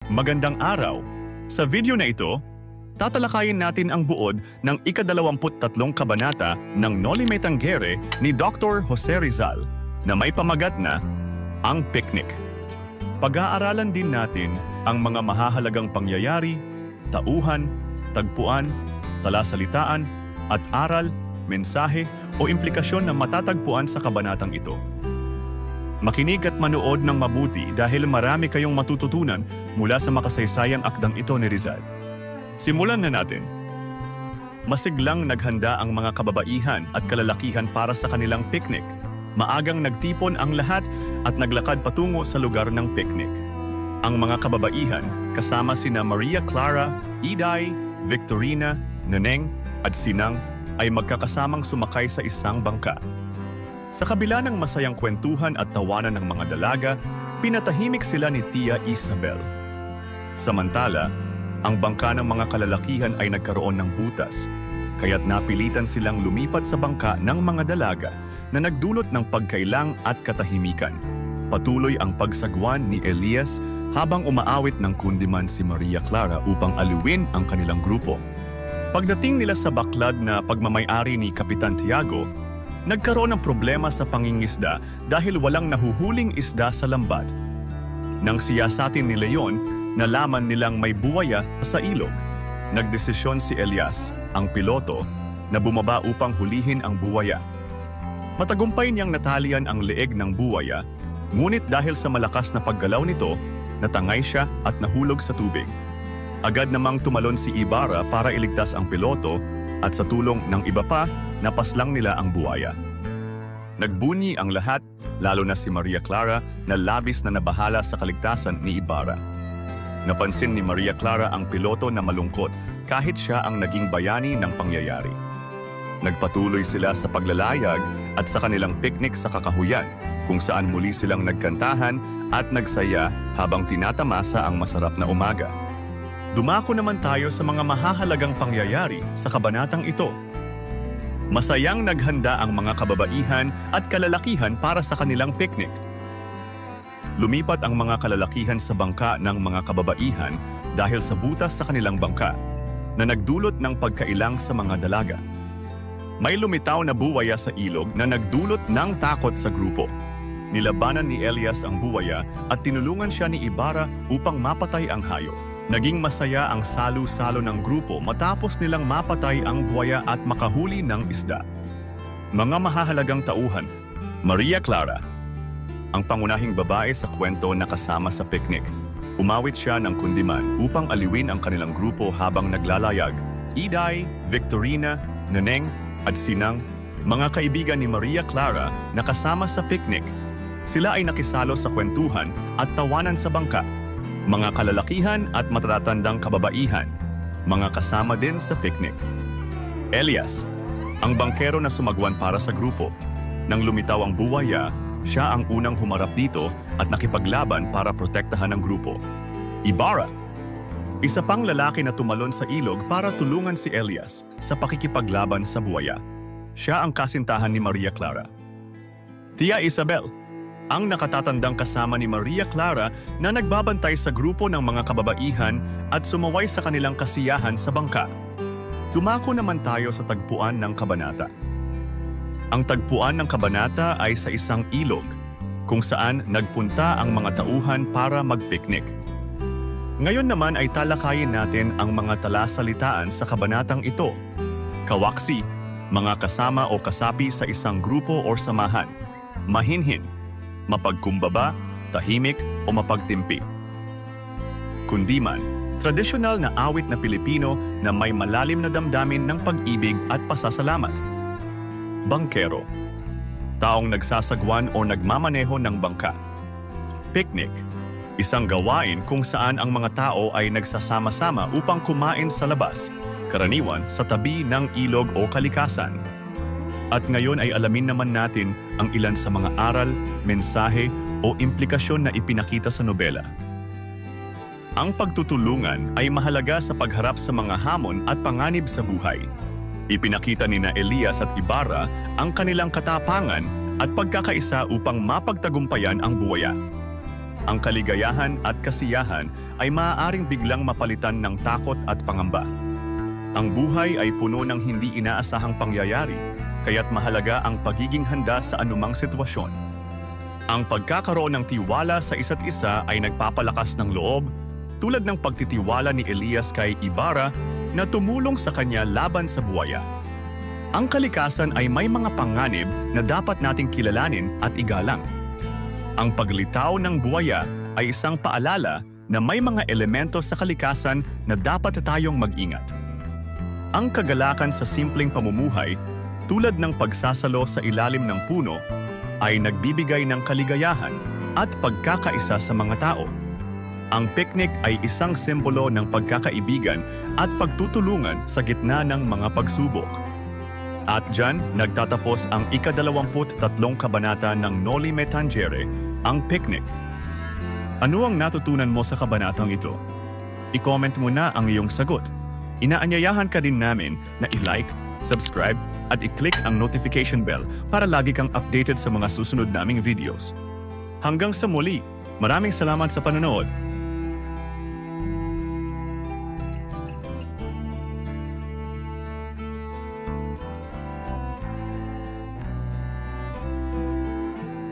Magandang araw! Sa video na ito, tatalakayin natin ang buod ng ika-23 kabanata ng Noli Me Tangere ni Dr. Jose Rizal na may pamagat na Ang Picnic. Pag-aaralan din natin ang mga mahahalagang pangyayari, tauhan, tagpuan, talasalitaan, at aral, mensahe o implikasyon na matatagpuan sa kabanatang ito. Makinig at manood ng mabuti dahil marami kayong matututunan mula sa makasaysayang akdang ito ni Rizal. Simulan na natin. Masiglang naghanda ang mga kababaihan at kalalakihan para sa kanilang picnic. Maagang nagtipon ang lahat at naglakad patungo sa lugar ng picnic. Ang mga kababaihan kasama sina Maria Clara, Iday, Victorina, Neneng at Sinang ay magkakasamang sumakay sa isang bangka. Sa kabila ng masayang kwentuhan at tawanan ng mga dalaga, pinatahimik sila ni Tia Isabel. Samantala, ang bangka ng mga kalalakihan ay nagkaroon ng butas, kaya't napilitan silang lumipat sa bangka ng mga dalaga na nagdulot ng pagkailang at katahimikan. Patuloy ang pagsagwan ni Elias habang umaawit ng kundiman si Maria Clara upang aliwin ang kanilang grupo. Pagdating nila sa baklad na pagmamay-ari ni Kapitan Tiago, nagkaroon ng problema sa pangingisda dahil walang nahuhuling isda sa lambat. Nang siyasatin ni Leon, nalaman nilang may buwaya sa ilog. Nagdesisyon si Elias, ang piloto, na bumaba upang hulihin ang buwaya. Matagumpay niyang natalian ang leeg ng buwaya, ngunit dahil sa malakas na paggalaw nito, natangay siya at nahulog sa tubig. Agad namang tumalon si Ibarra para iligtas ang piloto at sa tulong ng iba pa, napaslang nila ang buwaya. Nagbunyi ang lahat, lalo na si Maria Clara na labis na nabahala sa kaligtasan ni Ibarra. Napansin ni Maria Clara ang piloto na malungkot kahit siya ang naging bayani ng pangyayari. Nagpatuloy sila sa paglalayag at sa kanilang picnic sa kakahuyan, kung saan muli silang nagkantahan at nagsaya habang tinatamasa ang masarap na umaga. Dumako naman tayo sa mga mahahalagang pangyayari sa kabanatang ito. Masayang naghanda ang mga kababaihan at kalalakihan para sa kanilang picnic. Lumipat ang mga kalalakihan sa bangka ng mga kababaihan dahil sa butas sa kanilang bangka na nagdulot ng pagkailang sa mga dalaga. May lumitaw na buwaya sa ilog na nagdulot ng takot sa grupo. Nilabanan ni Elias ang buwaya at tinulungan siya ni Ibarra upang mapatay ang hayop. Naging masaya ang salu-salo ng grupo matapos nilang mapatay ang buwaya at makahuli ng isda. Mga mahahalagang tauhan. Maria Clara, ang pangunahing babae sa kwento na kasama sa picnic. Umawit siya ng kundiman upang aliwin ang kanilang grupo habang naglalayag. Iday, Victorina, Neneng at Sinang, mga kaibigan ni Maria Clara na kasama sa picnic. Sila ay nakisalo sa kwentuhan at tawanan sa bangka. Mga kalalakihan at matatandang kababaihan, mga kasama din sa picnic. Elias, ang bangkero na sumagwan para sa grupo. Nang lumitaw ang buwaya, siya ang unang humarap dito at nakipaglaban para protektahan ang grupo. Ibarra, isa pang lalaki na tumalon sa ilog para tulungan si Elias sa pakikipaglaban sa buwaya. Siya ang kasintahan ni Maria Clara. Tia Isabel, ang nakatatandang kasama ni Maria Clara na nagbabantay sa grupo ng mga kababaihan at sumaway sa kanilang kasiyahan sa bangka. Dumako naman tayo sa tagpuan ng kabanata. Ang tagpuan ng kabanata ay sa isang ilog, kung saan nagpunta ang mga tauhan para magpiknik. Ngayon naman ay talakayin natin ang mga talasalitaan sa kabanatang ito. Kawaksi, mga kasama o kasapi sa isang grupo o samahan. Mahinhin, mapagkumbaba, tahimik o mapagtimpi. Kundiman, tradisyonal na awit na Pilipino na may malalim na damdamin ng pag-ibig at pasasalamat. Bangkero, taong nagsasagwan o nagmamaneho ng bangka. Picnic, isang gawain kung saan ang mga tao ay nagsasama-sama upang kumain sa labas, karaniwan sa tabi ng ilog o kalikasan. At ngayon ay alamin naman natin ang ilan sa mga aral, mensahe o implikasyon na ipinakita sa nobela. Ang pagtutulungan ay mahalaga sa pagharap sa mga hamon at panganib sa buhay. Ipinakita nina Elias at Ibarra ang kanilang katapangan at pagkakaisa upang mapagtagumpayan ang buwaya. Ang kaligayahan at kasiyahan ay maaaring biglang mapalitan ng takot at pangamba. Ang buhay ay puno ng hindi inaasahang pangyayari, kaya't mahalaga ang pagiging handa sa anumang sitwasyon. Ang pagkakaroon ng tiwala sa isa't isa ay nagpapalakas ng loob, tulad ng pagtitiwala ni Elias kay Ibarra na tumulong sa kanya laban sa buwaya. Ang kalikasan ay may mga panganib na dapat nating kilalanin at igalang. Ang paglitaw ng buwaya ay isang paalala na may mga elemento sa kalikasan na dapat tayong mag-ingat. Ang kagalakan sa simpleng pamumuhay, tulad ng pagsasalo sa ilalim ng puno, ay nagbibigay ng kaligayahan at pagkakaisa sa mga tao. Ang picnic ay isang simbolo ng pagkakaibigan at pagtutulungan sa gitna ng mga pagsubok. At dyan, nagtatapos ang ika-23 kabanata ng Noli Me Tangere, ang picnic. Ano ang natutunan mo sa kabanatang ito? I-comment mo na ang iyong sagot. Inaanyayahan ka din namin na i-like, subscribe, at i-click ang notification bell para lagi kang updated sa mga susunod naming videos. Hanggang sa muli, maraming salamat sa panonood.